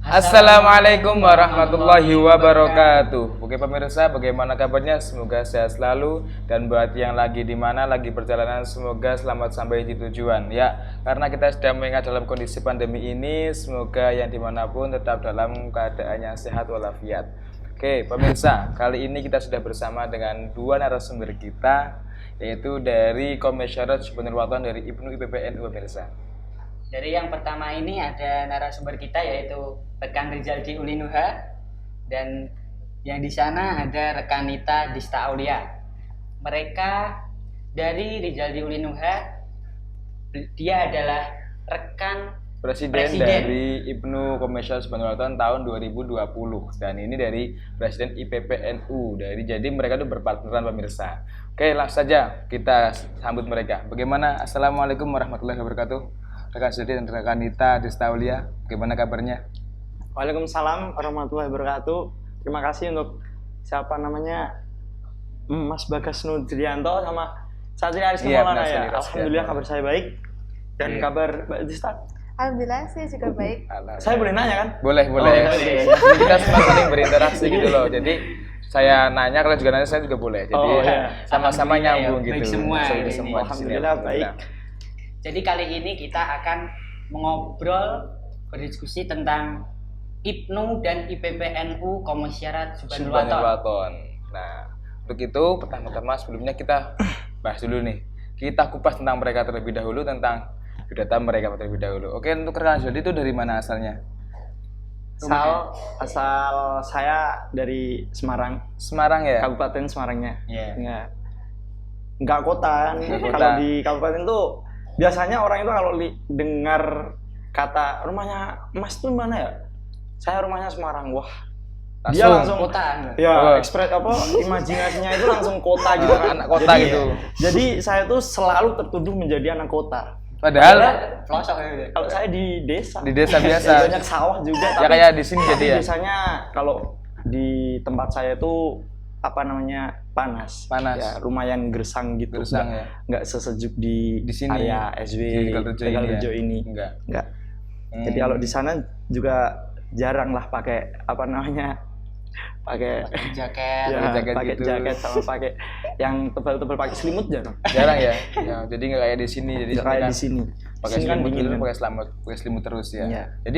Assalamualaikum warahmatullahi wabarakatuh. Oke pemirsa, bagaimana kabarnya? Semoga sehat selalu. Dan buat yang lagi di mana lagi perjalanan, semoga selamat sampai di tujuan. Ya, karena kita sedang mengingat dalam kondisi pandemi ini, semoga yang dimanapun tetap dalam keadaan yang sehat walafiat. Oke pemirsa, kali ini kita sudah bersama dengan dua narasumber kita, yaitu dari Komisaris Subhanul Waton dari IPNU IPPNU pemirsa. Dari yang pertama ini ada narasumber kita yaitu rekan Rizaldi Ulinuha, dan yang di sana ada rekan Nita Dista Aulia. Mereka dari Rizaldi Ulinuha, dia adalah rekan Presiden dari IPNU Komisaris Subhanul Waton tahun 2020, dan ini dari Presiden IPPNU. Jadi mereka itu berpartneran pemirsa. Oke, langsung saja kita sambut mereka. Bagaimana? Assalamualaikum warahmatullahi wabarakatuh. Rekan Sudi dan rekan Nita Dista Aulia, bagaimana kabarnya? Waalaikumsalam warahmatullahi wabarakatuh. Terima kasih untuk Mas Bagas Nudrianto sama Satria Rizky Maulana ya. Alhamdulillah kabar saya baik. Dan kabar Mbak Dista? Alhamdulillah saya juga baik. Saya boleh nanya kan? Boleh. Kita semua saling berinteraksi gitu loh. Jadi saya nanya, kalian juga nanya, saya juga boleh. Jadi sama-sama nyambung gitu. Baik semua. Alhamdulillah baik. Jadi kali ini kita akan mengobrol, berdiskusi tentang IPNU dan IPPNU Komisaris Subhanul Waton. Nah, untuk itu pertama-tama sebelumnya kita bahas dulu nih. Kita kupas tentang mereka terlebih dahulu, tentang biodata mereka terlebih dahulu. Oke, untuk rekan Jody itu dari mana asalnya? Asal saya dari Semarang. Semarang ya? Kabupaten Semarangnya. Iya. Enggak kota kan. Kalau di kabupaten tuh biasanya orang itu kalau dengar kata rumahnya Mas tuh mana ya? Saya rumahnya Semarang. Wah. Dia langsung kota. Ya, imajinasinya itu langsung kota gitu kan. Anak kota jadi, gitu. Jadi saya tuh selalu tertuduh menjadi anak kota. Padahal kalau saya di desa. Di desa biasa. Banyak sawah juga. Ya kayak di sini jadi ya. Biasanya kalau di tempat saya tuh panas ya, lumayan gersang gitu, nggak sesejuk di sini area SW Tegalrejo ini enggak. Jadi kalau di sana juga jarang lah pakai jaket sama pakai yang tebal-tebal, pakai selimut jarang ya. Jadi nggak kayak di sini, jadi kayak di sini pakai selimut dulu, pakai selimut terus ya. Jadi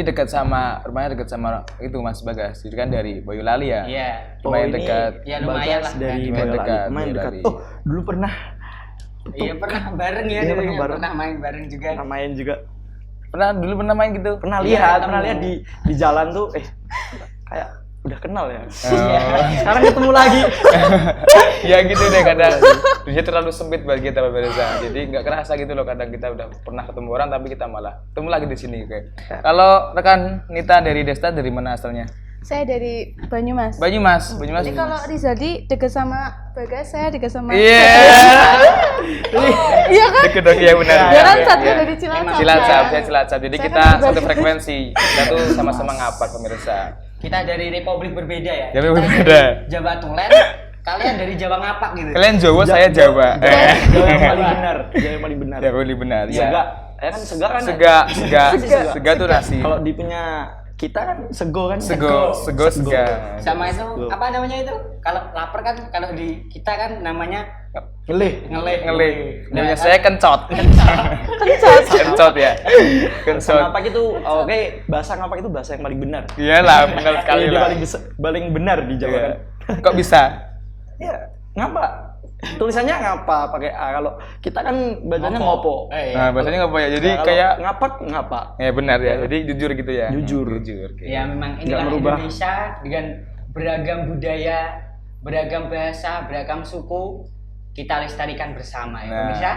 rumahnya dekat sama itu Mas Bagas, jadi kan dari Boyolali ya. Iya. Lumayan dekat. Ya lumayan lah dari Boyolali. Dekat. Oh, dulu pernah. Iya pernah bareng ya. Iya, pernah main bareng juga. Pernah main gitu. Pernah lihat di jalan tuh kayak udah kenal ya. Sekarang ketemu lagi. Ya gitu deh, kadang dunia terlalu sempit bagi kita pemirsa. Jadi nggak kerasa gitu loh, kadang kita udah pernah ketemu orang tapi kita malah ketemu lagi di sini kayak. Kalau rekan Nita dari Desta, dari mana asalnya? Saya dari Banyumas. Jadi kalau Rizaldi dekat sama Bagas, saya dekat sama. Iya kan? Dekat dong, iya benar. Ya kan satu dari Cilacap. Jadi kita satu frekuensi. Kita tuh sama-sama ngapar pemirsa. Kita dari republik berbeda ya. Berbeda. Jawa Tulen, kalian dari Jawa ngapak gitu. Kalian Jawa, saya Jawa. Jawa yang paling benar. Ya paling benar. Sega. Kan sega kan? Sega tuh nasi. Kalau di punya kita kan sego kan. Sega. Sama itu apa namanya itu? Kalau lapar kan, kalau di kita kan namanya ngelih. Namanya saya kencot ya. Kencot. Ngapak itu bahasa ngapak itu bahasa yang paling benar. Iyalah, benar sekali lah. Paling benar di Jawa kan. Kok bisa? Ya, ngapa? Tulisannya ngapa pakai A, kalau kita kan bacanya ngopo. Nah, bahasanya ngopo ya. Jadi kayak ngapa. Ya benar ya. Jadi jujur gitu ya. Jujur. Ya memang inilah Indonesia dengan beragam budaya, beragam bahasa, beragam suku, kita lestarikan bersama ya pemirsa.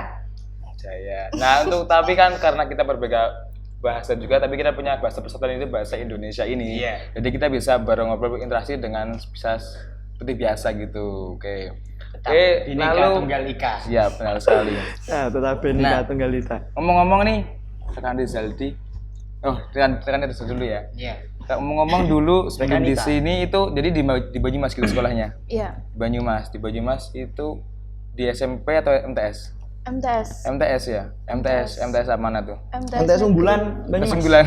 Nah, tapi kan karena kita berbeda bahasa juga, tapi kita punya bahasa persatuan itu bahasa Indonesia ini. Iya. Jadi kita bisa bareng ngobrol, berinteraksi dengan bisa seperti biasa gitu. Bineka Tunggal Ika. Iya, benar sekali. Tetap Bineka Tunggal Ika. Ngomong-ngomong nih, rekan Rizaldi. Rekan Rizaldi dulu ya. Iya. Ngomong-ngomong dulu sebelum di sini itu, jadi di Banyumas gitu sekolahnya. Iya. Di Banyumas itu di SMP atau MTS? MTS. MTS ya? MTS apa mana tuh? MTS unggulan Banyumas. Unggulan.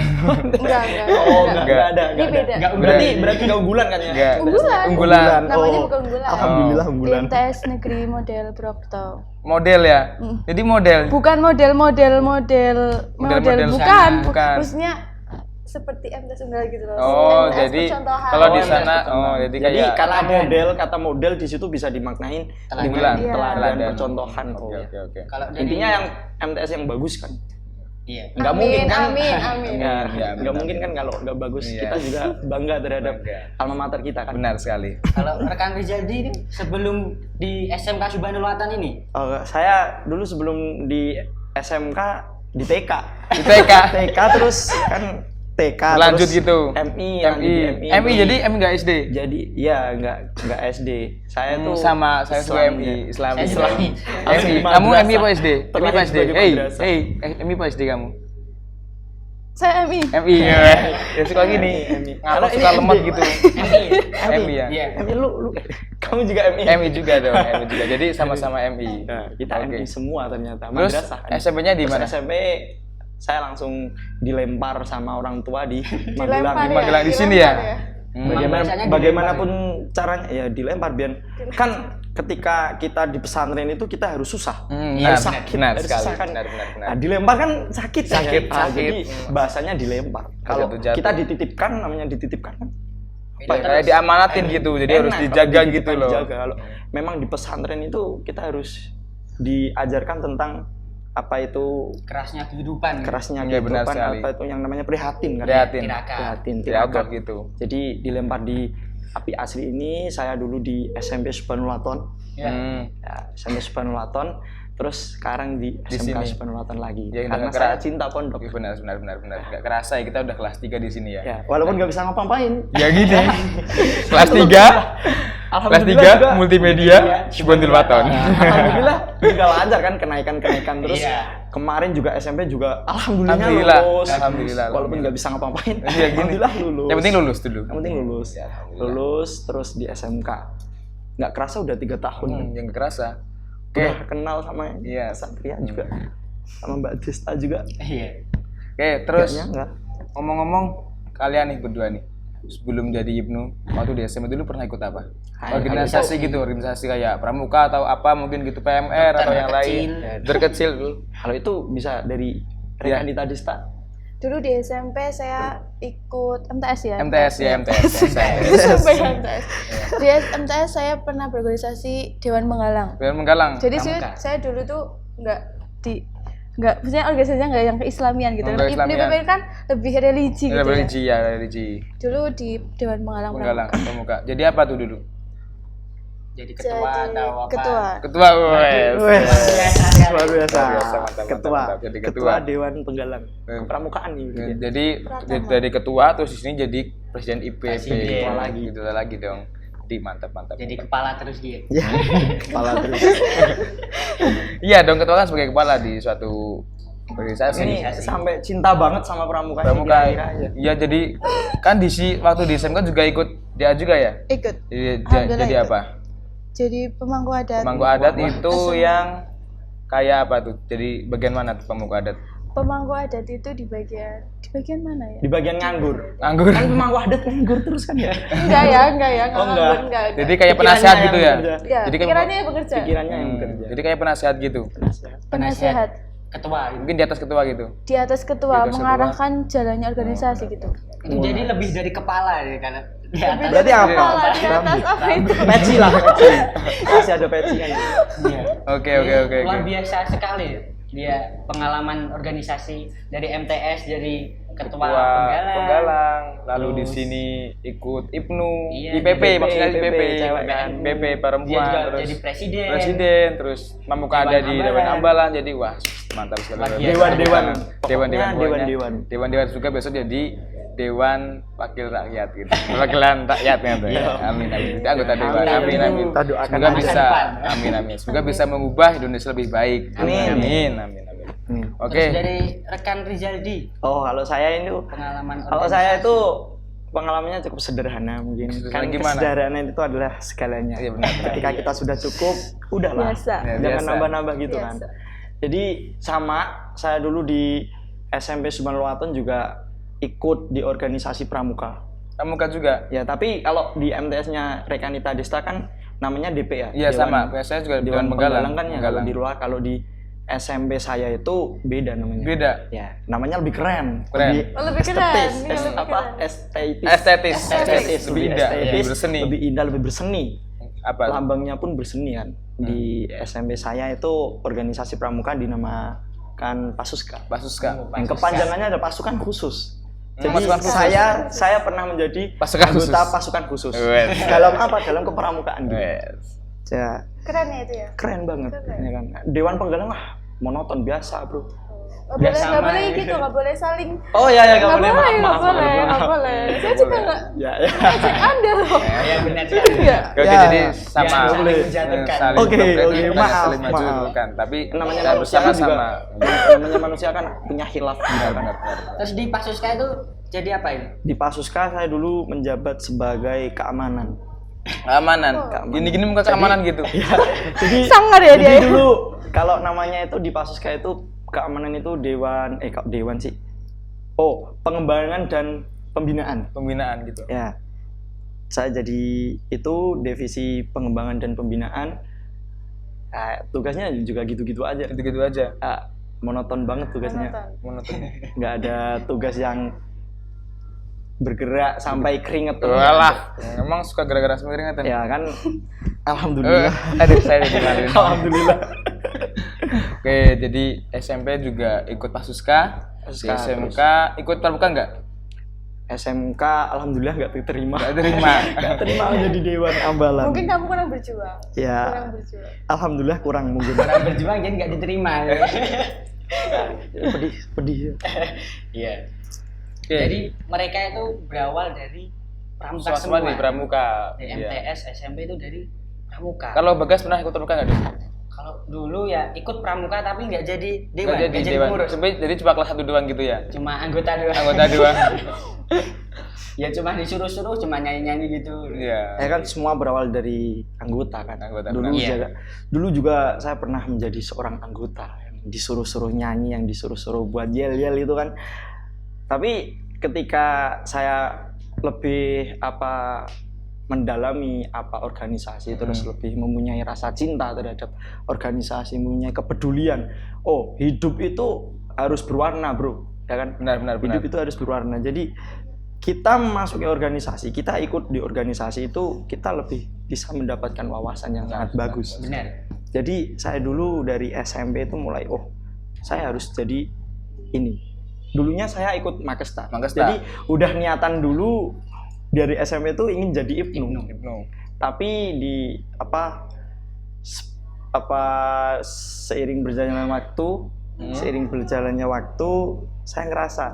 Enggak. Oh, enggak ada. Ini beda. Berarti enggak unggulan kan ya? Enggak. Unggulan. Unggulan. Namanya bukan unggulan. Alhamdulillah Di unggulan. MTS Negeri Model Brockto. Model ya? Jadi model. Bukan model bukan. Bukan. Maksudnya seperti MTS Unggal gitu loh. Oh, MTS jadi percontohan. kalau di sana jadi kayak kata model di situ bisa dimaknain Teladan. dengan teladan percontohan. Oke. Kalau Intinya yang MTS yang bagus kan. iya. Enggak mungkin kan? Amin. Enggak mungkin kan kalau enggak bagus. Iya. Kita juga bangga terhadap Bangga. alma mater kita kan. benar sekali. Kalau rekan Rizaldi ini sebelum di SMK Subhanul Watan ini, Saya dulu sebelum di SMK di TK. Di TK. TK terus kan TK Lanjut terus gitu. MI jadi MI enggak SD. jadi ya enggak SD. Saya tuh Sama saya juga Islam, MI, ya. Islami. Saya Islami. MI. Madrasah. Kamu MI apa SD? MI apa Terlahir SD? sebagai madrasah. MI apa SD kamu? Saya MI. MI ya. Ya suka gini. Ngapa Kalau suka ini lemot SD. gitu. MI ya. Iya. MI lu kamu juga MI. MI juga dong, MI juga. Jadi sama-sama MI. Nah, kita Oke. MI semua ternyata. Terus Madrasah. SMP-nya di Terus mana? SMP saya langsung dilempar sama orang tua di Dilempar Magelang. ya? Magelang di sini ya? Biasanya Bagaimanapun caranya ya dilempar biar kan ketika kita di pesantren itu kita harus susah. Benar, Harus sakit, benar harus sekali. susah kan. Benar. Nah, dilempar kan sakit. Sakit. Jadi bahasanya dilempar. Kalau Jatuh-jatuh. kita dititipkan namanya dititipkan kan. Kayak diamanatin gitu, jadi harus Enak, dijaga kalau gitu dititipkan, loh. dijaga. Kalau memang di pesantren itu kita harus diajarkan tentang apa itu kerasnya kehidupan. kerasnya Iya, benar kehidupan, sekali. apa itu yang namanya prihatin kan. Prihatin. Prihatin, Tirakat tirakat. gitu. Jadi dilempar di api asli ini saya dulu di SMP Subhanul Watan. Ya. Ya, SMP Subhanul Watan, terus sekarang di SMK sini. Subhanul Watan lagi. Ya, Karena nggak saya keras. cinta pondok. Benar. Enggak kerasa ya kita udah kelas 3 di sini ya. Ya, walaupun nggak bisa ngapa-ngapain. Ya gini. Kelas 3. Kelas 3 juga- multimedia Subhanul Watan. Alhamdulillah juga lancar kan kenaikan terus. Iya. Kemarin juga SMP juga alhamdulillah Alhamdulillah. lulus. Alhamdulillah. Walaupun nggak bisa ngapa-ngapain. Iya, gini. Alhamdulillah lulus. Yang penting lulus dulu. Yang penting lulus. Ya, alhamdulillah. Lulus terus di SMK. Nggak kerasa udah 3 tahun. Yang nggak kerasa. Oke. Udah kenal sama Iya. Satria juga. Sama Mbak Desta juga. Iya. Oke, terus Nggak nyangka. ngomong-ngomong kalian nih berdua nih sebelum jadi Ibnu waktu di SMA dulu pernah ikut apa? Organisasi gitu, organisasi kayak pramuka atau apa mungkin gitu PMR atau yang lain. Terkecil dulu. Kalau itu bisa dari Iya. Rekanita Desta. Dulu di SMP saya ikut MTS ya. MTS ya, MTS. SMP MTS. Di MTS saya pernah berorganisasi Dewan Penggalang. Biar menggalang. Jadi Pramuka. saya dulu tuh maksudnya organisasinya nggak yang keislamian gitu. Nggak Ibnu Islamian. PP kan lebih religi gitu. Religi Ya. ya, religi. Dulu di Dewan Penggalang. Menggalang pramuka. Jadi apa tuh dulu? Jadi ketua atau apa? Ketua. Ketua, wes. Luar biasa. Mantap, Ketua. mantap. Jadi Ketua ketua. Dewan Penggalang. Kepramukaan nih. gitu ya. Jadi dari ketua terus di sini jadi presiden IPP. Presiden. Ketua lagi. Gitu lagi dong. Jadi mantap. Jadi kepala terus dia. Ya, kepala terus. Iya dong, ketua kan sebagai kepala di suatu organisasi. Ini sampai cinta banget sama pramuka. Pramuka. Kira-kira ya. Iya, jadi kan waktu di SMK juga ikut dia juga ya? Ikut. Jadi Alhamdulillah apa? Jadi pemangku adat. Pemangku adat itu yang kayak apa tuh? Jadi bagian mana tuh pemangku adat? Pemangku adat itu di bagian mana ya? Di bagian nganggur. Nganggur. Kan pemangku adat nganggur terus kan ya. Enggak ya, Oh, enggak. enggak. Jadi kayak Pikirannya penasehat yang gitu ya? bekerja. Ya, Jadi kayak pikirannya yang bekerja. Pikirannya yang bekerja. Jadi kayak penasehat gitu. Penasehat. Ketua. Mungkin di atas ketua gitu. Di atas ketua Di atas mengarahkan jalannya organisasi gitu. Itu jadi lebih dari kepala ya karena di atas. Berarti apa? Kepala di atas apa itu? Peci lah, peci. Masih ada peci kan. Iya. Oke. Luar biasa sekali dia pengalaman organisasi dari MTS jadi ketua Penggalang, lalu di Terus- sini ikut IPNU, Iya, IPP, maksudnya IPP, cewek kan. IPP dia perempuan, juga terus jadi presiden. terus Pramuka ada di Dewan Dewan Ambalan, jadi wah mantap sekali. Luar biasa. Dewan-dewan. Dewan-dewan, Pokoknya pokoknya. dewan-dewan. Dewan juga besok jadi Dewan Wakil Rakyat gitu, perwakilan rakyatnya tuh ya. Amin. Jadi anggota Dewan, amin. Kita doakan Semoga aja. bisa, depan. amin. Semoga bisa mengubah Indonesia lebih baik. Amin. Oke. Terus dari rekan Rizaldi Oh, kalau saya itu pengalaman kalau saya itu pengalamannya cukup sederhana mungkin. Sederhana Kan gimana? kesederhanaan itu adalah segalanya. Iya, benar. Ketika kita sudah cukup, udahlah. Biasa. Ya, Jangan biasa. nambah-nambah gitu kan. Biasa. Jadi sama, saya dulu di SMP Subhan Waton juga ikut di organisasi pramuka. Pramuka juga? Ya, tapi kalau di MTS-nya Rekanita Desta kan namanya DP ya? Iya sama, biasanya juga Dewan Penggalang kan ya, kalau di luar, kalau di SMP saya itu beda namanya. Beda? Ya, namanya lebih keren. Keren? Lebih keren. Estetis. Lebih indah, lebih berseni. Lebih indah, lebih berseni. Apa? Lambangnya pun berseni kan. Di SMP saya itu organisasi pramuka dinamakan Pasuska. Yang kepanjangannya ada pasukan khusus. Jadi saya pernah menjadi anggota pasukan khusus. Dalam apa? Dalam kepramukaan gitu. Ya. Keren ya itu ya? Keren banget. Ya kan? Dewan Penggalang monoton biasa, Bro. Nggak boleh gitu, nggak boleh saling. Oh iya, nggak boleh. Nggak boleh. Saya juga nggak. Ya. Cek Anda loh. Ya benar sekali. Oke, jadi sama. Oke, maaf. Saling menjatuhkan. Tapi namanya harus manusia sama-sama. Namanya manusia kan punya khilaf. Benar. Terus di Pasuska itu jadi apa ini? Di Pasuska saya dulu menjabat sebagai keamanan. Gini-gini muka keamanan gitu. Ya, jadi sangar ya dia. Jadi dulu kalau namanya itu di Pasuska itu keamanan itu dewan sih. Oh, pengembangan dan pembinaan. Pembinaan gitu. Ya. Saya jadi itu divisi pengembangan dan pembinaan. Tugasnya juga gitu-gitu aja. Gitu-gitu aja. Monoton banget tugasnya. Monoton. Nggak ada tugas yang bergerak sampai keringet. Walah, emang suka gara-gara sampai keringetan? Ya kan, alhamdulillah. Aduh, saya dikenalin. Alhamdulillah. Oke, jadi SMP juga ikut Pasuska. Di SMK ikut pramuka nggak? SMK alhamdulillah nggak diterima. Nggak terima jadi Dewan Ambalan. Mungkin kamu kurang berjuang. Ya. Alhamdulillah kurang mungkin. Kurang berjuang jadi nggak diterima. Pedih. Iya. Jadi mereka itu berawal dari pramuka semua. Di pramuka. Di MTS, SMP itu dari pramuka. Kalau Bagas pernah ikut pramuka nggak deh? Kalau dulu ya ikut pramuka tapi nggak jadi dewan, nggak jadi pengurus. Jadi cuma kelas 1 doang gitu ya? Cuma anggota doang. Ya cuma disuruh-suruh, cuma nyanyi-nyanyi gitu. Iya. Ya kan semua berawal dari anggota kan. Dulu juga saya pernah menjadi seorang anggota yang disuruh-suruh nyanyi, yang disuruh-suruh buat yel-yel itu kan. Tapi ketika saya lebih mendalami organisasi, terus lebih mempunyai rasa cinta terhadap organisasi, mempunyai kepedulian. Oh, hidup itu harus berwarna, Bro. Ya kan? Benar. Hidup itu harus berwarna. Jadi kita memasuki organisasi, kita ikut di organisasi itu kita lebih bisa mendapatkan wawasan yang sangat bagus. Benar. Jadi saya dulu dari SMP itu mulai saya harus jadi ini. Dulunya saya ikut Makesta. Jadi udah niatan dulu dari SMP itu ingin jadi Ibnu. Tapi di seiring berjalannya waktu saya ngerasa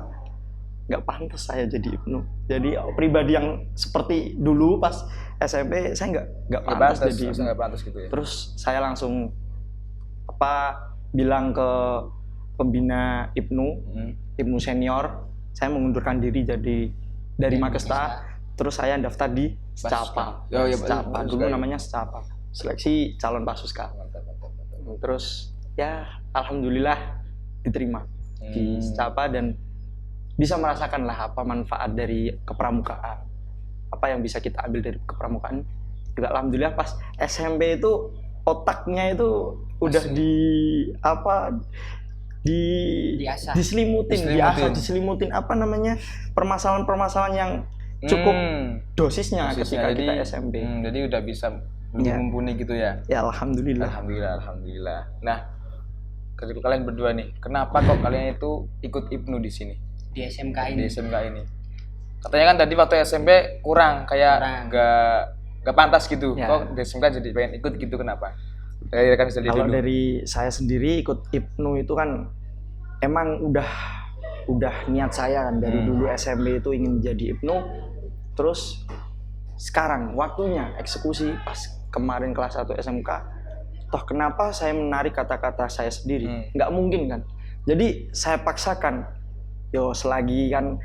nggak pantas saya jadi Ibnu. Jadi pribadi yang seperti dulu pas SMP saya nggak pantas jadi Ibnu. Gitu ya. Terus saya langsung bilang ke pembina Ibnu senior, saya mengundurkan diri dari Makesta, terus saya daftar di Secapa. Secapa dulu namanya Secapa, seleksi calon Pasuska. Terus ya alhamdulillah diterima di Secapa dan bisa merasakan lah apa manfaat dari kepramukaan, apa yang bisa kita ambil dari kepramukaan. Juga alhamdulillah pas SMP itu otaknya itu udah diselimutin permasalahan-permasalahan yang cukup dosisnya ketika kita SMP. Jadi udah bisa mumpuni gitu ya. Ya alhamdulillah. Nah, kalian berdua nih, kenapa kok kalian itu ikut Ibnu di sini? Di SMK ini. Katanya kan tadi waktu SMP kurang kayak nggak pantas gitu. Ya. Kok di SMK jadi pengen ikut gitu, kenapa? Kalau dari saya sendiri ikut Ibnu itu kan emang udah niat saya kan dari dulu SMP itu ingin jadi Ibnu. Terus sekarang waktunya eksekusi pas kemarin kelas 1 SMK. Toh kenapa saya menarik kata-kata saya sendiri? Nggak mungkin kan. Jadi saya paksakan. Selagi kan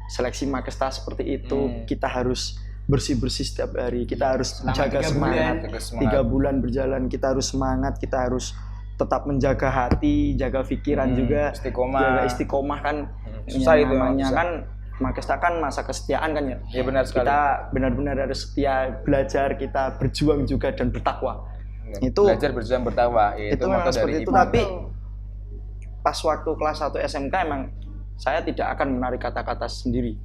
seleksi Makesta seperti itu, kita harus bersih-bersih setiap hari, kita harus jaga semangat. 3 bulan berjalan, kita harus semangat, kita harus tetap menjaga hati, jaga pikiran juga, jaga istiqomah kan. Susah itu namanya kan Makesta kan masa kesetiaan kan ya. Iya benar sekali. Kita benar-benar harus setia, belajar, kita berjuang juga dan bertakwa. Itu belajar berjuang bertakwa. Itu memang seperti itu. Tapi pas waktu kelas 1 SMK emang saya tidak akan menarik kata-kata sendiri.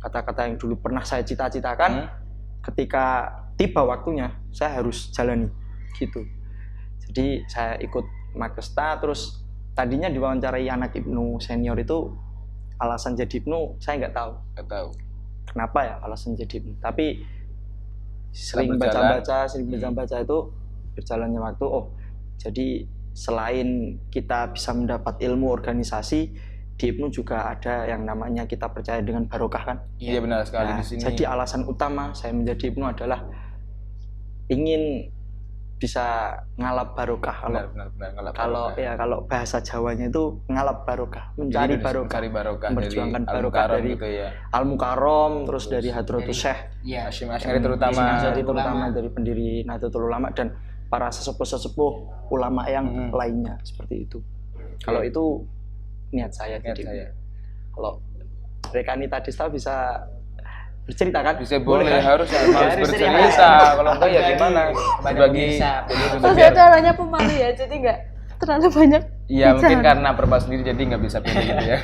Kata-kata yang dulu pernah saya cita-citakan, ketika tiba waktunya saya harus jalani gitu. Jadi saya ikut Makesta, terus tadinya diwawancarai anak Ibnu senior itu, alasan jadi Ibnu saya nggak tahu kenapa ya alasan jadi Ibnu, tapi sering baca itu berjalannya waktu, oh jadi selain kita bisa mendapat ilmu organisasi, di Ibnu juga ada yang namanya kita percaya dengan barokah kan. Iya benar sekali. Di sini jadi alasan utama saya menjadi Ibnu adalah ingin bisa ngalap barokah. Kalau bahasa Jawanya itu ngalap barokah, mencari barokah, memperjuangkan barokah dari gitu ya. Al-Mukarram, terus dari Hadratus Syekh Hasyim Asy'ari terutama dari pendiri Nahdlatul Ulama dan para sesepuh ulama yang lainnya seperti itu. Kalau itu niat saya. Kalau Rekanita Dista bisa bercerita kan? Bisa boleh, harus bercerita. Kalau enggak ya gimana? Bagi saya tuh orangnya pemalu ya, jadi enggak terlalu banyak. Iya, mungkin karena Perpa sendiri jadi nggak bisa pilih gitu ya.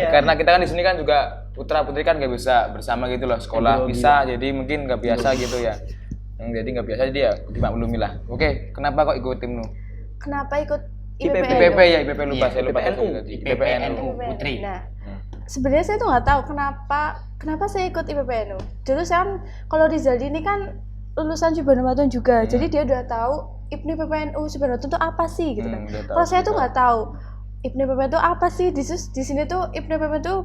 Karena kita kan di sini kan juga putra putri kan nggak bisa bersama gitu loh, sekolah bisa, jadi mungkin nggak biasa gitu ya. Jadi nggak biasa, jadi ya dimaklumi lah. Oke, kenapa kok ikut Ibnu? Kenapa ikut IPP ya, IPP lupa saya lupa IPPNU Putri. Nah, sebenarnya saya tuh nggak tahu kenapa saya ikut IPPNU. Dulu saya kan, kalau Rizaldi ini kan lulusan Subhanawatun juga, jadi dia udah tahu IPNU IPPNU Subhanawatun itu apa sih gitu kan. Kalau saya tuh nggak tahu IPNU IPPNU itu apa sih, di sini tuh IPNU IPPNU itu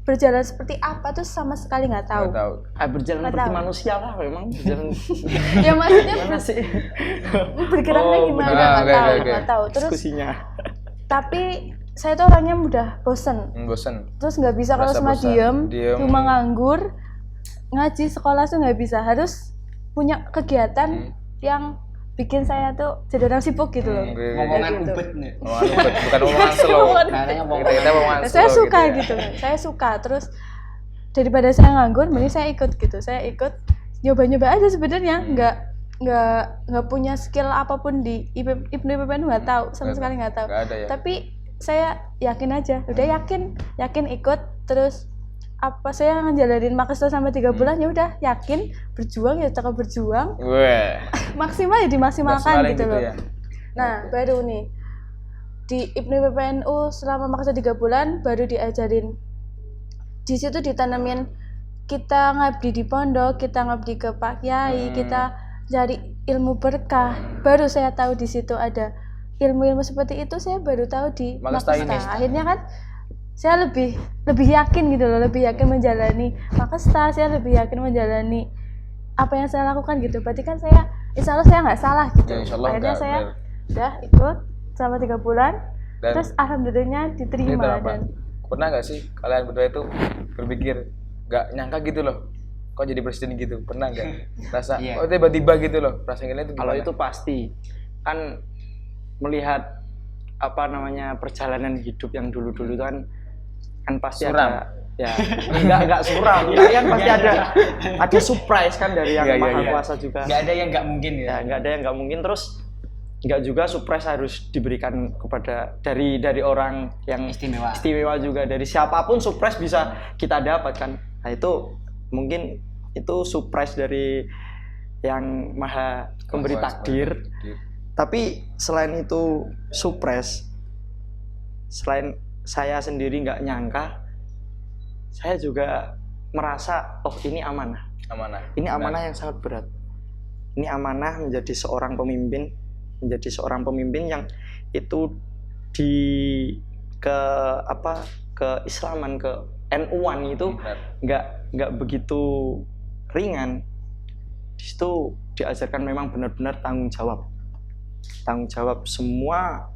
berjalan seperti apa tuh sama sekali nggak tahu. Berjalan seperti manusia lah memang. Berjalan. Ya maksudnya bergeraknya gimana nggak tahu. Terus diskusinya. Tapi saya tuh orangnya mudah bosen. Terus nggak bisa kalau cuma diem, cuma nganggur, ngaji sekolah tuh nggak bisa. Harus punya kegiatan yang bikin saya tuh jadi orang sibuk gitu loh. Ngomongan ubet nih. Bukan omongan slow. Saya suka gitu. Saya suka. Terus daripada saya nganggur, mending saya ikut gitu. Saya ikut nyoba-nyoba aja sebenarnya. Nggak punya skill apapun di IPNU IPPNU, nggak tahu sama sekali nggak tahu. Tapi saya yakin aja. Udah yakin ikut. Terus saya ngejalanin Makesta sampai 3 bulan, ya udah yakin berjuang ya cakap berjuang. Maksimal ya dimaksimalkan gitu loh. Ya? Nah, baru nih di IPNU IPPNU selama Makesta 3 bulan baru diajarin. Di situ ditanamin kita ngabdi di pondok, kita ngabdi ke Pak Kiai, kita cari ilmu berkah. Baru saya tahu di situ ada ilmu-ilmu seperti itu, saya baru tahu di Makesta. Akhirnya kan saya lebih yakin gitu loh, lebih yakin menjalani Makesta, saya lebih yakin menjalani apa yang saya lakukan gitu. Berarti kan saya, insya Allah saya nggak salah gitu. Ya, akhirnya saya udah ikut selama 3 bulan, terus alhamdulillahnya diterima. Dan pernah nggak sih kalian berdua itu berpikir nggak nyangka gitu loh, kok jadi presiden gitu? Pernah nggak rasa oh tiba-tiba gitu loh rasanya itu? Kalau itu pasti kan melihat apa namanya perjalanan hidup yang dulu-dulu kan pasti suram. Ya enggak suram ya kan, pasti ada surprise kan dari yang Maha Kuasa juga. Enggak ada yang enggak mungkin ya. Enggak ada yang enggak mungkin, terus enggak juga surprise harus diberikan kepada dari orang yang istimewa juga. Dari siapapun surprise bisa kita dapatkan. Nah itu mungkin itu surprise dari yang Maha Pemberi Takdir. Tapi selain itu surprise, selain saya sendiri nggak nyangka, saya juga merasa ini amanah. Ini amanah yang sangat berat. Ini amanah menjadi seorang pemimpin yang itu keislaman, ke NU-an itu nggak begitu ringan. Di situ diajarkan memang benar-benar tanggung jawab semua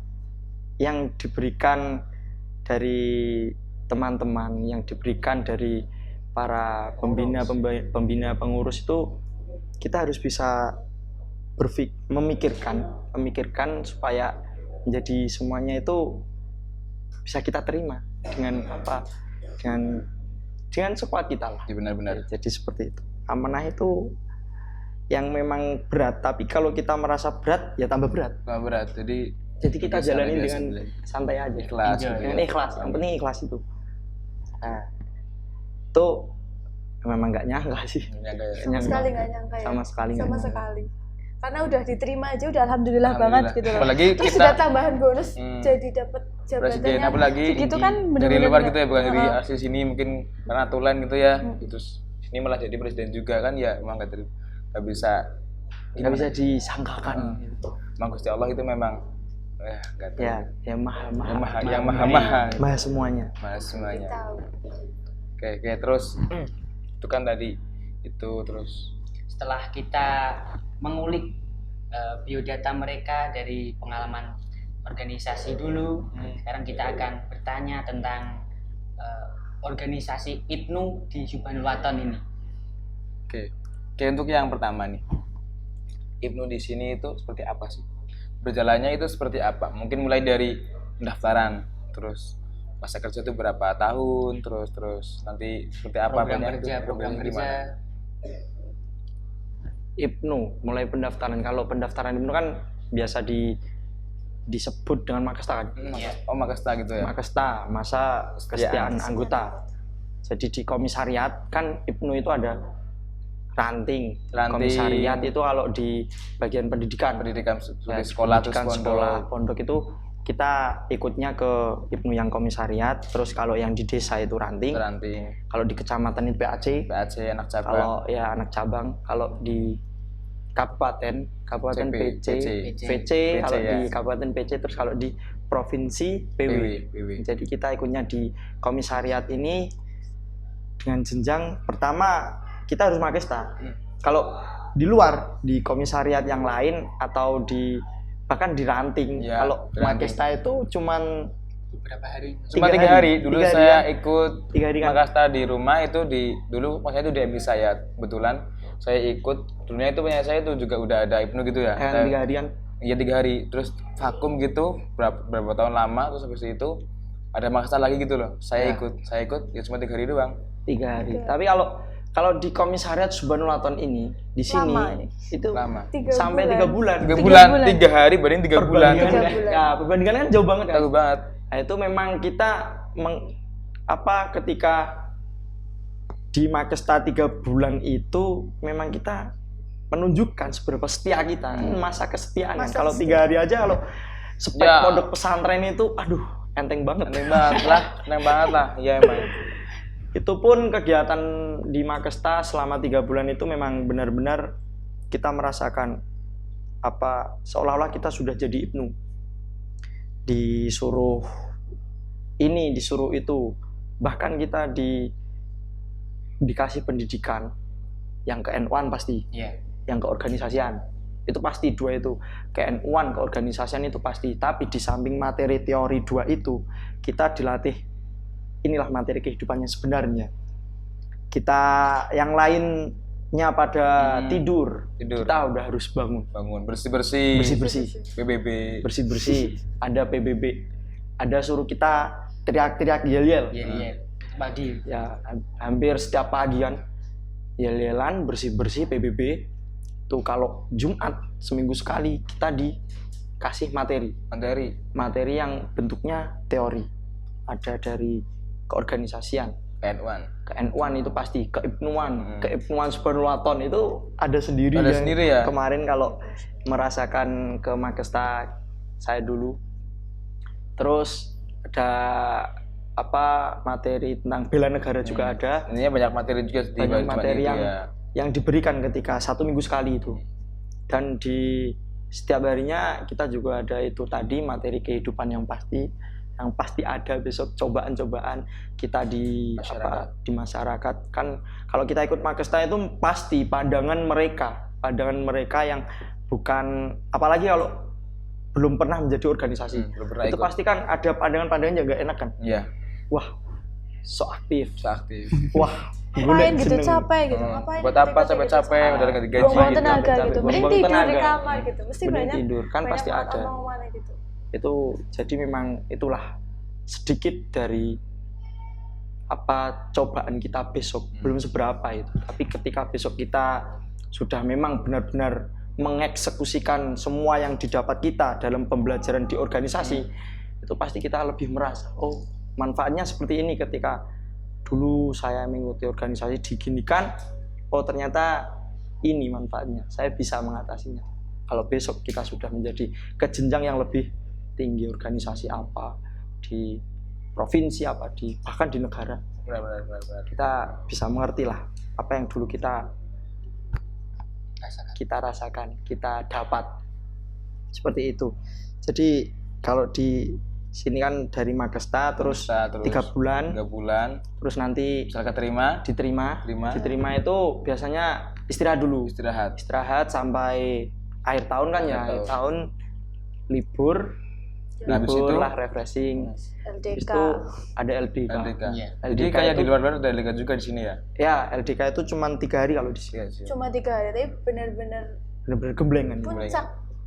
yang diberikan dari teman-teman, yang diberikan dari para pembina pengurus itu, kita harus bisa memikirkan supaya menjadi semuanya itu bisa kita terima dengan apa, dengan sekuat kita lah. Benar-benar. Jadi seperti itu. Amanah itu yang memang berat, tapi kalau kita merasa berat ya tambah berat. Tambah berat. Jadi kita jalani dengan santai aja, ikhlas. Dengan ikhlas. Yang penting ikhlas itu. Nah, itu memang nggak nyangka sih. Sama sekali nggak nyangka ya. Sama sekali. Karena udah diterima aja udah alhamdulillah banget gitu loh. Apalagi terus kita sudah tambahan bonus jadi dapat jabatannya. Apalagi gitu kan dari luar gitu ya, bukan dari asli sini mungkin karena tulen gitu ya. Terus ini malah jadi presiden juga kan ya, emang nggak bisa disangkakan. Emang Gusti Allah itu memang yang maha semuanya. Oke, terus itu kan tadi itu terus setelah kita mengulik biodata mereka dari pengalaman organisasi dulu, sekarang kita akan bertanya tentang organisasi IPNU di Subhanul Waton ini. Oke, untuk yang pertama nih, IPNU di sini itu seperti apa sih? Berjalannya itu seperti apa? Mungkin mulai dari pendaftaran, terus masa kerja itu berapa tahun, terus nanti seperti apa program kerja. IPNU mulai pendaftaran. Kalau pendaftaran IPNU kan biasa disebut dengan Makesta kan? Oh, Makesta gitu ya? Makesta, masa kesetiaan anggota. Jadi di komisariat kan IPNU itu ada ranting. Komisariat itu kalau di bagian pendidikan sekolah, pondok itu kita ikutnya ke IPNU yang komisariat. Terus kalau yang di desa itu ranting. Kalau di kecamatan itu PAC anak cabang. Kalau ya anak cabang. Kalau di kabupaten PC. Kalau di kabupaten PC. Terus kalau di provinsi PW. Jadi kita ikutnya di komisariat ini dengan jenjang pertama kita harus Makesta. Kalau di luar di komisariat yang lain atau bahkan di ranting, kalau Makesta itu cuman beberapa hari. Cuma 3 hari. Dulu saya ikut Makesta di rumah itu dulu maksudnya itu di MI saya. Kebetulan saya ikut, dulunya itu punya saya itu juga udah ada IPNU gitu ya. 3 harian. Iya 3 hari. Terus vakum gitu berapa tahun lama, terus habis itu ada Makesta lagi gitu loh. Saya ikut ya cuma 3 hari doang. 3 hari. Tapi kalau di komisariat Subhanul Waton ini di sini itu lama. Sampai 3 bulan. 3 bulan, 3 hari banding 3 bulan. Ya, perbandingannya kan jauh banget kan. Jauh banget. Nah, itu memang kita ketika di Makesta 3 bulan itu memang kita menunjukkan seberapa setia kita. Masa kesetiaan. Kalau 3 hari aja kalau spek pondok pesantren itu enteng banget lah. Ya emang. Itu pun kegiatan di Makesta selama 3 bulan itu memang benar-benar kita merasakan seolah-olah kita sudah jadi IPNU. Disuruh ini, disuruh itu. Bahkan kita dikasih pendidikan yang ke NU-an pasti. Yang keorganisasian. Itu pasti 2 itu. Ke NU-an, keorganisasian itu pasti. Tapi di samping materi teori 2 itu, kita dilatih inilah materi kehidupannya sebenarnya. Kita yang lainnya pada tidur. Kita udah harus bangun bersih-bersih. PBB. Bersih-bersih. Ada PBB. Ada suruh kita teriak-teriak yel-yel. Pagi. Ya, hampir setiap pagi kan. Yel-yelan, bersih-bersih PBB. Tuh kalau Jumat seminggu sekali kita dikasih materi yang bentuknya teori. Ada dari keorganisasian, ke NU-an itu pasti, ke IPNU-an, ke IPNU-an Subhanul Waton itu ada sendiri ya. Kemarin kalau merasakan ke Makesta saya dulu, terus ada materi tentang bela negara juga ada. Ini banyak materi juga. Banyak materi yang diberikan ketika 1 minggu sekali itu. Dan di setiap harinya kita juga ada itu tadi materi kehidupan yang pasti ada besok cobaan-cobaan kita di masyarakat kan. Kalau kita ikut Makesta itu pasti pandangan mereka yang bukan, apalagi kalau belum pernah menjadi organisasi itu pasti kan ada pandangan-pandangan yang gak enak kan. Wah, so aktif. Wah, ngapain gitu, capek gitu. Ngapain buat apa capek-capek udah enggak digaji buang tenaga gitu. Mending tidur di kamar gitu. Mesti banyak tidur kan pasti ada. Gitu. Itu jadi memang itulah sedikit dari apa cobaan kita besok, belum seberapa itu. Tapi ketika besok kita sudah memang benar-benar mengeksekusikan semua yang didapat kita dalam pembelajaran di organisasi, itu pasti kita lebih merasa, oh manfaatnya seperti ini ketika dulu saya mengikuti organisasi diginikan, oh ternyata ini manfaatnya, saya bisa mengatasinya. Kalau besok kita sudah menjadi ke jenjang yang lebih tinggi, organisasi apa, di provinsi apa, bahkan di negara, benar. kita bisa mengerti lah apa yang dulu kita rasakan, kita dapat seperti itu. Jadi kalau di sini kan dari Magesta terus 3 bulan, terus nanti misalnya diterima itu biasanya istirahat sampai akhir tahun kan ya, akhir tahun libur lah, refreshing. LDK. Itu ada LDK. Jadi kayak di luar ada LDK juga di sini ya? Ya, LDK itu cuma 3 hari kalau di sini. Cuma 3 hari, tapi benar-benar gemblengan.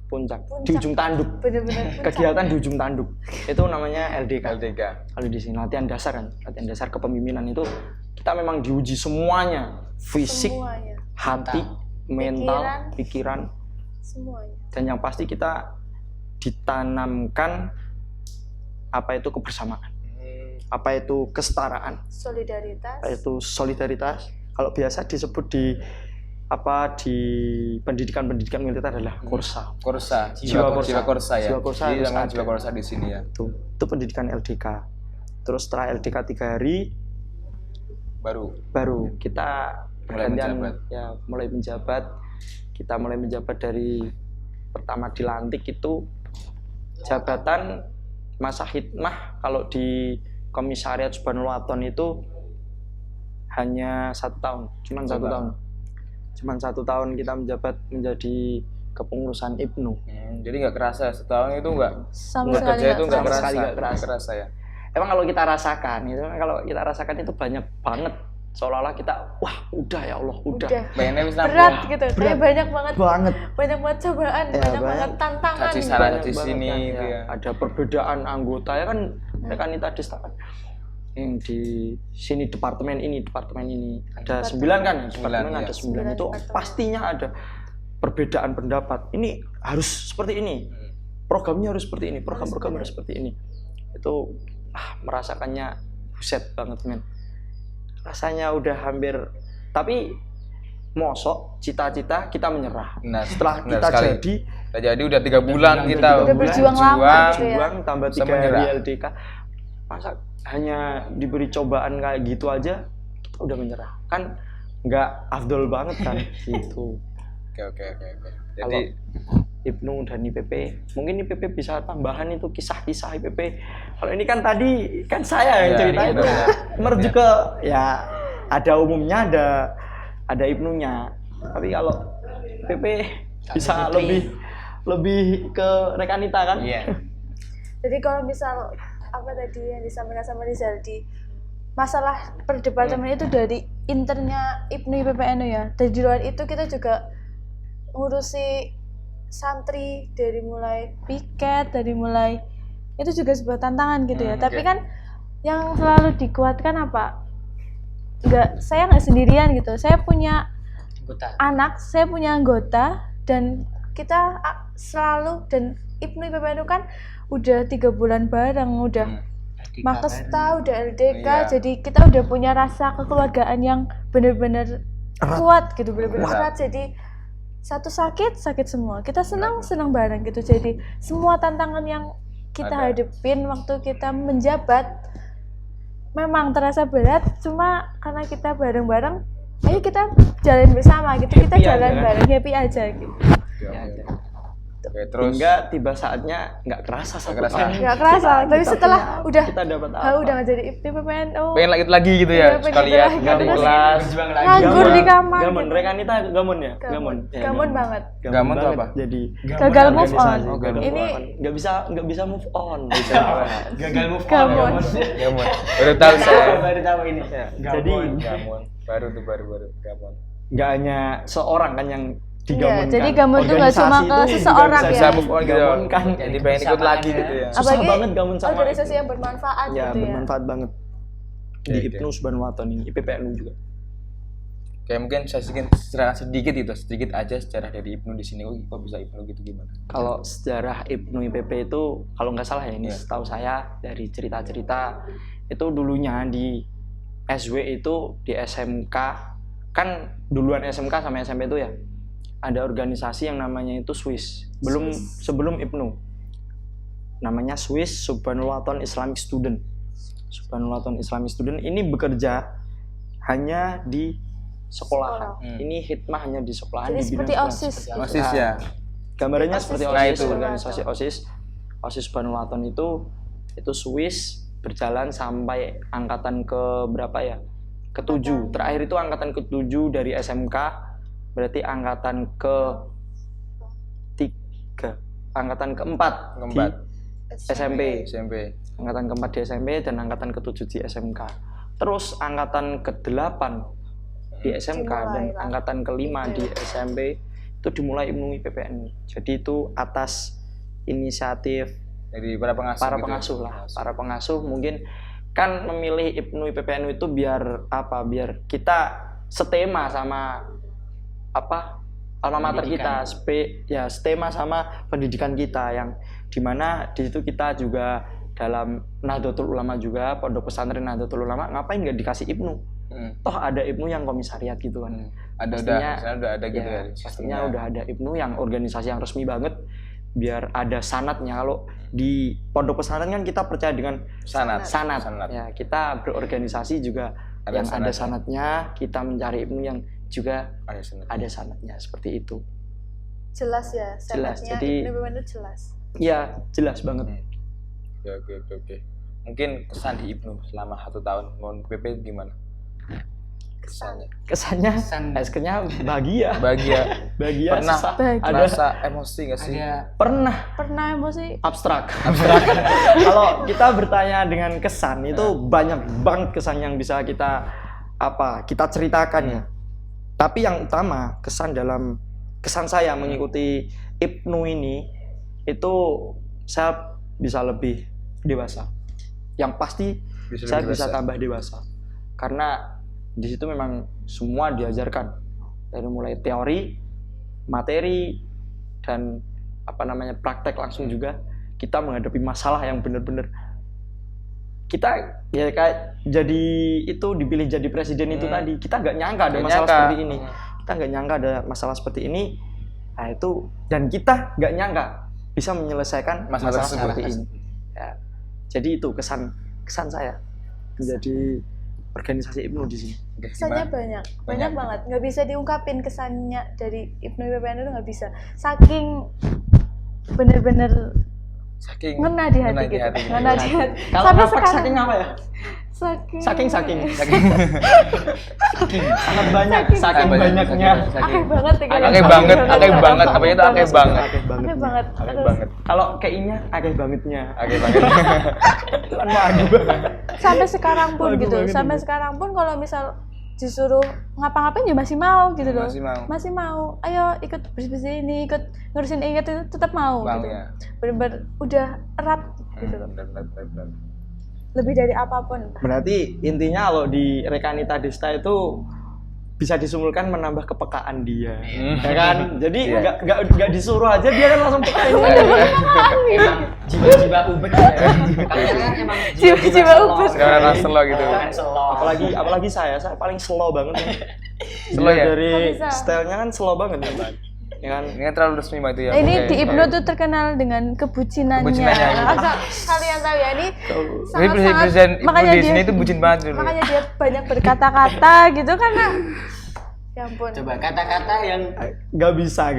Puncak. Di ujung tanduk. Benar-benar kegiatan di ujung tanduk. Itu namanya LDK. Kalau di sini latihan dasar kepemimpinan itu kita memang diuji semuanya, fisik, hati, mental, pikiran, semuanya. Dan yang pasti kita ditanamkan apa itu kebersamaan, apa itu kesetaraan, solidaritas. Kalau biasa disebut di pendidikan militer adalah korsa, jiwa korsa ya. Jiwa korsa di sini ya. Itu pendidikan LDK. Terus setelah LDK 3 hari baru kita mulai menjabat. Kita mulai menjabat dari pertama dilantik itu jabatan masa khidmah kalau di Komisariat Subhanul Waton itu hanya 1 tahun, cuma 1 tahun kita menjabat menjadi kepengurusan IPNU. Jadi nggak kerasa setahun itu nggak kerasa ya. Emang kalau kita rasakan itu banyak banget, seolah-olah kita udah ya Allah udah. Berat gitu. Tapi banyak banget cobaan, banyak banget tantangan. Di sana di sini gitu ya. Ada perbedaan anggota ya kan, Rekanita Dista kan. Yang di sini departemen ini ada 9 kan ya, departemen ada 9 itu pastinya ada perbedaan pendapat. Ini harus seperti ini, programnya harus seperti ini, program harus seperti ini. Itu merasakannya buset banget men. Rasanya udah hampir, tapi mosok cita-cita kita menyerah. Setelah kita jadi udah 3 bulan kita udah berjuang tambah 3 hari LDK. Masa hanya diberi cobaan kayak gitu aja kita udah menyerah, kan nggak afdol banget kan gitu. Oke. Jadi kalau IPNU dan IPP, mungkin IPP bisa tambahan itu kisah-kisah IPP. Kalau ini kan tadi kan saya yang cerita itu merujuk ke ya ada umumnya, ada IPNU-nya. Tapi kalau IPP bisa lebih ke Rekanita kan? Iya. Jadi kalau misal apa tadi yang disampaikan sama Rizaldi, masalah perdebatan itu dari internya IPNU IPPNU ya. Dan di luar itu kita juga ngurusi santri dari mulai piket, dari mulai itu juga sebuah tantangan gitu ya. Tapi kan yang selalu dikuatkan apa? Saya nggak sendirian gitu. Saya punya anak, saya punya anggota, dan kita selalu, dan IPNU IPPNU kan udah 3 bulan bareng, udah Magesta, udah LDK, jadi kita udah punya rasa kekeluargaan yang benar-benar kuat gitu, benar-benar kuat. Jadi satu sakit semua, kita senang bareng gitu. Jadi semua tantangan yang kita hadepin waktu kita menjabat memang terasa berat, cuma karena kita bareng-bareng, ayo kita jalan bersama gitu, kita jalan bareng, happy aja gitu. Oke, terus hingga tiba saatnya nggak kerasa. Tapi setelah udah kita dapat apa? Udah nggak jadi IPPNU, pengen lagi gitu ya, sekalian nggak di kelas, nganggur di kamar. Gamon, Rekanita gamon ya? Gamon banget. Gamon tuh apa? Jadi gagal move on. Ini nggak bisa move on. Gagal move on. Gamon. Baru tahu saya. Baru tahu ini. Jadi Gamon. Baru Gamon. Nggak hanya seorang kan yang digamunkan. Jadi gamun tuh nggak cuma ke seseorang ya. Bisa move on gitu. Kan Jadi pengen ikut lagi gitu ya. Susah banget gamun sama organisasi yang bermanfaat ya, gitu ya. bermanfaat banget. Di IPNU Subhanul Waton ini, IPPNU juga. Kayak mungkin saya sedikit gitu, sedikit aja sejarah dari IPNU di sini. Kok bisa IPNU gitu gimana? Kalau sejarah IPNU IPP itu kalau nggak salah ya ini setahu saya dari cerita-cerita itu dulunya di SW itu di SMK, kan duluan SMK sama SMP itu ya ada organisasi yang namanya itu Swiss. Sebelum IPNU. Namanya Swiss Subhanul Waton Islamic Student. Subhanul Waton Islamic Student ini bekerja hanya di sekolah. Ini hikmah hanya di sekolahan. Jadi di seperti OSIS. OSIS ya. Gambarannya seperti OSIS, nah, itu organisasi OSIS. OSIS Subhanul Waton itu Swiss berjalan sampai angkatan ke berapa ya? Ke-7. Terakhir itu angkatan ke-7 dari SMK. Berarti angkatan ke-3. Angkatan ke-4 di SMP. Angkatan ke-4 di SMP dan angkatan ke-7 di SMK. Terus angkatan ke-8 di SMK dan angkatan ke-5 di SMP itu dimulai IPNU IPPNU. Jadi itu atas inisiatif dari para pengasuh gitu. Para pengasuh mungkin kan memilih IPNU IPPNU itu biar apa? Biar kita setema sama apa? Alma mater kita, setema sama pendidikan kita yang dimana di situ kita juga dalam Nahdlatul Ulama juga, pondok pesantren Nahdlatul Ulama, ngapain nggak dikasih IPNU? Toh ada IPNU yang komisariat gitu kan. Udah ada gitu ya. Pastinya udah ada IPNU yang organisasi yang resmi banget, biar ada sanatnya. Kalau di pondok pesantren kan kita percaya dengan sanat. Ya, kita berorganisasi juga ada yang sanatnya. Ada sanatnya, kita mencari IPNU yang juga ada sanatnya seperti itu. Jelas ya, sanatnya IPNU itu jelas. Iya, jelas banget. Oke. Mungkin kesan di IPNU selama 1 tahun mau PP gimana? Kesannya bahagia. Pernah merasa emosi nggak sih? Pernah emosi. Abstrak. Kalau kita bertanya dengan kesan itu banyak banget kesan yang bisa kita ceritakan ya. Tapi yang utama kesan saya mengikuti IPNU ini itu saya bisa lebih dewasa. Yang pasti saya bisa tambah dewasa. Karena di situ memang semua diajarkan dari mulai teori, materi dan praktek langsung juga. Kita menghadapi masalah yang benar-benar kita ya kayak jadi itu dipilih jadi presiden itu tadi. Kita nggak nyangka ada masalah seperti ini. Kita nggak nyangka ada masalah seperti ini. Nah itu dan kita nggak nyangka bisa menyelesaikan masalah seperti ini. Ya. Jadi itu kesan saya menjadi organisasi IPNU di sini. Kesannya banyak banget. Nggak bisa diungkapin kesannya dari IPNU IPPNU itu nggak bisa. Saking bener-bener ngena di hati gitu. Ngena di hati. Kalau ngapa saking apa ya? Saking. Sangat banyak, saking banyaknya. Akeh banget. Akeh banget. Apa itu akeh banget? Akeh banget. Kalau kayaknya akeh bangetnya. Sampai sekarang pun gitu. Sampai sekarang pun kalau misal disuruh ngapa-ngapain ya masih mau gitu loh. Masih mau. Ayo ikut bersih-bersih ini, ikut ngurusin ini, itu tetap mau gitu. Bener-bener udah erat gitu loh. Lebih dari apapun. Berarti intinya kalau di Rekanita Desta itu bisa disimpulkan menambah kepekaan dia, ya kan? Jadi nggak disuruh aja dia kan langsung peka. Emang jiwa-jiwa ubet. Kalian emang jiwa ubet. Sekarang slow gitu. Apalagi saya paling slow banget. Slow ya? Dari stylenya kan slow banget ya, ya kan? Ini terlalu resmi itu ya. Ini di IPNU tuh terkenal dengan kebucinannya. Kalian tahu ya ini sangat makanya di sini itu bucin banget dulu. Makanya dia banyak berkata-kata gitu karena ya ampun. Coba kata-kata yang nggak bisa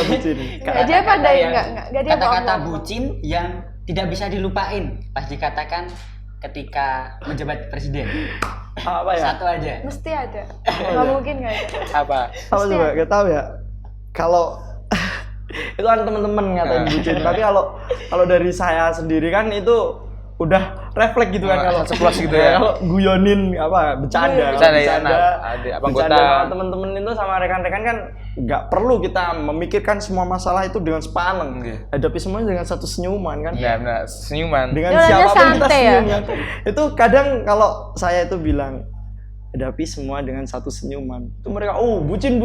bucin. Dia pandai nggak dia kata-kata bucin yang tidak bisa dilupain pas dikatakan ketika menjabat presiden. Apa ya? Satu aja. Mesti ada. Nggak mungkin nggak ada. Apa coba nggak tahu ya. Kalau itu kan teman-teman ngatain bucin, tapi kalau dari saya sendiri kan itu udah refleks gitu kan kalau ceplos gitu ya. Kalau guyonin bercanda ya, ada anggota teman-teman itu sama rekan-rekan kan nggak perlu kita memikirkan semua masalah itu dengan sepaneng. Hadapi semuanya dengan satu senyuman kan. Iya benar, senyuman. Dengan siapapun kita senyum ya. Itu kadang kalau saya itu bilang hadapi semua dengan satu senyuman. Itu mereka bucin.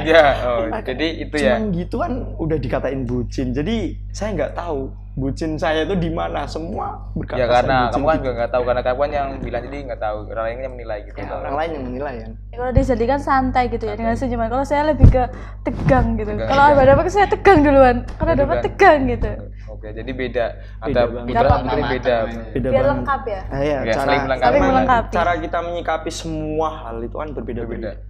Ya, jadi itu ya. Cuman gitu kan udah dikatain bucin. Jadi saya nggak tahu bucin saya itu di mana. Semua berkata ya karena kamu kan juga nggak tahu, karena kapan yang bilang, jadi nggak tahu, orang lain yang menilai gitu. Ya, orang lain yang menilai kan. Kalau Rizaldi kan santai gitu ya dengan senyuman. Kalau saya lebih ke tegang gitu. Kalau ada apa saya tegang duluan. Kalau dapat tegang gitu. Oke, jadi beda. Ada putra putri beda. Biar lengkap ya. Iya, saling melengkapi. Cara kita menyikapi semua hal itu kan berbeda-beda.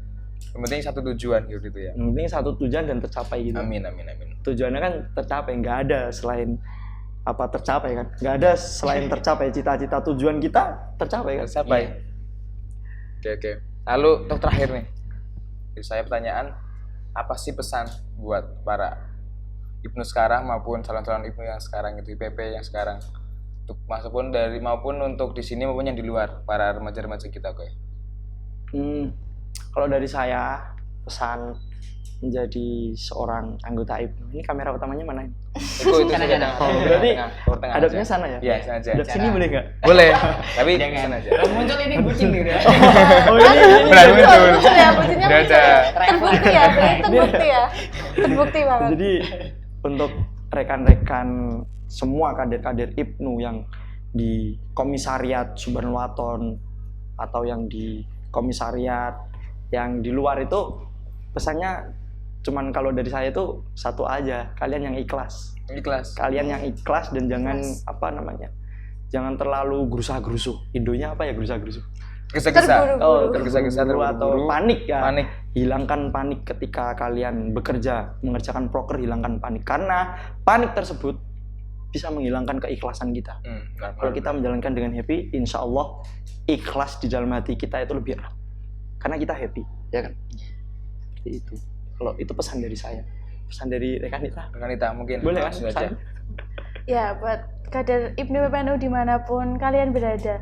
Yang penting satu tujuan gitu ya. Yang penting satu tujuan dan tercapai gitu. Amin. Tujuannya kan tercapai, nggak ada selain tercapai kan. Nggak ada selain tercapai, cita-cita tujuan kita tercapai kan. Tercapai. Oke. Lalu untuk terakhir nih, dari saya pertanyaan, apa sih pesan buat para Ibnu sekarang maupun calon-calon Ibnu yang sekarang itu, IPP yang sekarang, untuk maupun untuk di sini maupun yang di luar, para remaja-remaja kita kok. Kalau dari saya pesan menjadi seorang anggota Ibnu. Ini kamera utamanya mana ini? Itu saja. Berarti hadapnya sana ya? Iya, sana aja. Hadap sini boleh nggak? Boleh. Tapi sana aja. Kalau muncul ini bucin gitu ya. Benar muncul. Ya, bucinnya terbukti ya, terbukti banget. Jadi untuk rekan-rekan semua kader-kader Ibnu yang di Komisariat Subhanul Waton atau yang di komisariat yang di luar itu, pesannya cuman kalau dari saya itu satu aja, kalian yang ikhlas. Kalian yang ikhlas dan jangan jangan terlalu gerusah-gerusuh. Indonya apa ya gerusah-gerusuh? Tergesa-gesa. Tergesa-gesa atau panik ya. Hilangkan panik ketika kalian bekerja, mengerjakan proker, hilangkan panik. Karena panik tersebut bisa menghilangkan keikhlasan kita. Kalau kita menjalankan dengan happy, insya Allah ikhlas di dalam hati kita itu lebih erat. Karena kita happy, ya kan? Seperti itu. Kalau itu pesan dari saya. Pesan dari rekan Nita mungkin. Boleh kan? Ya, buat kader Ibnu PPNU dimanapun kalian berada.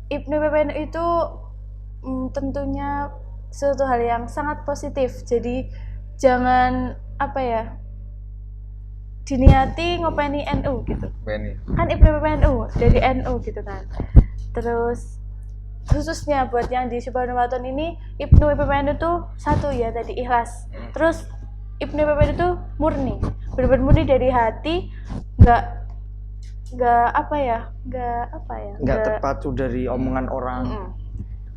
Ibnu PPNU itu tentunya suatu hal yang sangat positif. Jadi jangan diniati ngopeni NU gitu. Kan Ibnu PPNU dari NU gitu kan. Terus khususnya buat yang di Subhanul Waton ini, Ibnu PPNU itu satu ya tadi, ikhlas. Terus Ibnu PPNU itu murni, benar-benar murni dari hati, nggak terpacu dari omongan orang.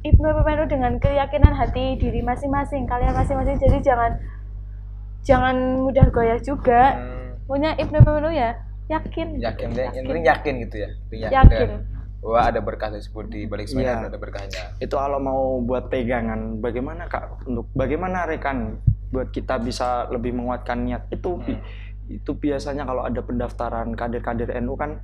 Ibnu PPNU dengan keyakinan hati diri masing-masing, kalian masing-masing. Jadi jangan mudah goyah juga. Punya Ibnu PPNU ya yakin gitu ya. Yakin. Wah, ada berkah tersebut di balik semuanya, ada berkahnya. Itu kalau mau buat pegangan, bagaimana Kak, bagaimana rekan buat kita bisa lebih menguatkan niat itu. Itu biasanya kalau ada pendaftaran kader-kader NU kan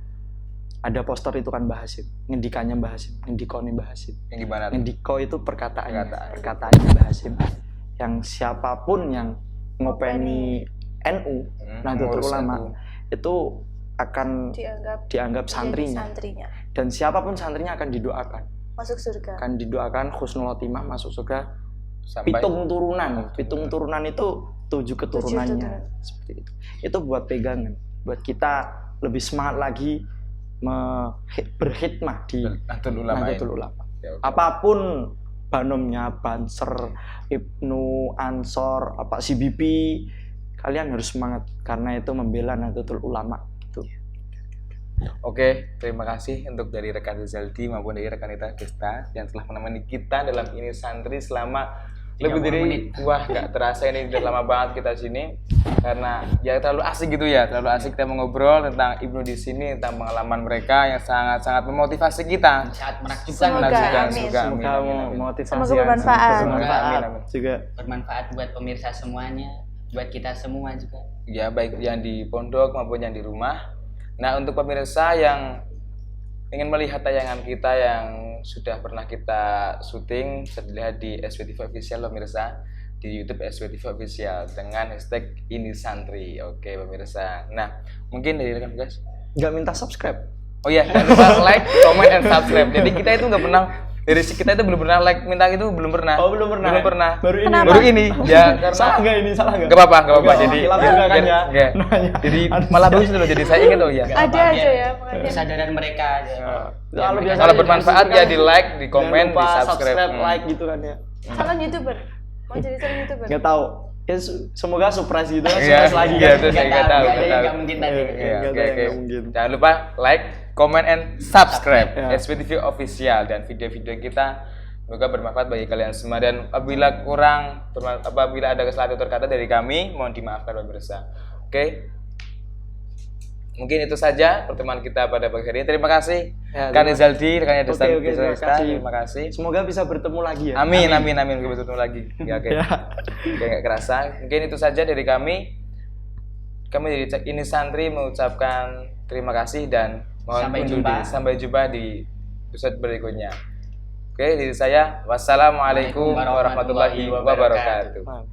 ada poster itu kan Mbah Hasyim, ngendikannya Mbah Hasyim, ngendikone Mbah Hasyim. Yang gimana? Ngendiko itu perkataannya Mbah Hasyim. Yang siapapun yang ngopeni NU, Nahdlatul Ulama itu akan dianggap santrinya. Dan siapapun santrinya akan didoakan masuk surga. Akan didoakan husnul khotimah, masuk surga. Pitung turunan itu 7 keturunannya. Seperti itu. Itu buat pegangan, buat kita lebih semangat lagi berkhidmah di Nahdlatul Ulama. Apapun banomnya, Banser, Ibnu, Ansor, CBP, kalian harus semangat karena itu membela Nahdlatul Ulama. Oke, terima kasih untuk dari rekan Rizaldi maupun dari rekan Nita Gesta yang telah menemani kita dalam ini santri selama lebih dari nggak terasa ini udah lama banget kita sini karena ya terlalu asik gitu ya, terlalu asik kita mengobrol tentang Ibnu di sini, tentang pengalaman mereka yang sangat-sangat memotivasi kita. Sangat menakjubkan. Semoga memotivasi. Semoga bermanfaat. Juga bermanfaat buat pemirsa semuanya, buat kita semua juga. Ya, baik yang di pondok maupun yang di rumah. Nah, untuk pemirsa yang ingin melihat tayangan kita yang sudah pernah kita syuting, bisa dilihat di SWTV Official pemirsa, di YouTube SWTV Official dengan hashtag ini santri. Oke pemirsa. Nah, mungkin dari rekan guys nggak minta subscribe. Oh iya, jangan lupa like, comment, and subscribe. Jadi kita itu nggak pernah, dari kita itu belum pernah like, minta itu belum pernah. Oh, belum pernah. Belum pernah. Baru ini. Baru ini. Ya, karena salah nggak ini? Salah nggak? Gak apa-apa, gak apa-apa. Jadi hilaf juga kan ya. Jadi malah bagus loh. Jadi saya ingat ya. Ada aja ya makanya. Kesadaran mereka aja. Kalau bermanfaat ya di like, di komen, di subscribe, like gitu kan ya. Calon YouTuber. Mau jadi calon YouTuber. Nggak tahu. Ya, semoga surprise gitu kan, Iya, surprise lagi iya, kan. itu saya nggak tahu. Nggak mungkin tadi. Iya, Nggak oke, tahu, oke. nggak mungkin. Jangan lupa like, comment, and subscribe Ya. SPTV Official dan video-video kita semoga bermanfaat bagi kalian semua. Dan apabila apabila ada kesalahan tutur kata dari kami, mohon dimaafkan pemirsa. Oke. Mungkin itu saja pertemuan kita pada pagi hari ini. Terima kasih Ya, Kak Rizaldi, rekannya Desta. Oke, terima kasih. Terima kasih. Semoga bisa bertemu lagi ya. Amin. Kita bertemu lagi. Ya, oke. Ya. Oke, nggak kerasa. Mungkin itu saja dari kami. Kami dari Cek Ini Santri mengucapkan terima kasih dan mohon undur diri. Sampai jumpa di episode berikutnya. Oke, dari saya wassalamualaikum warahmatullahi wabarakatuh.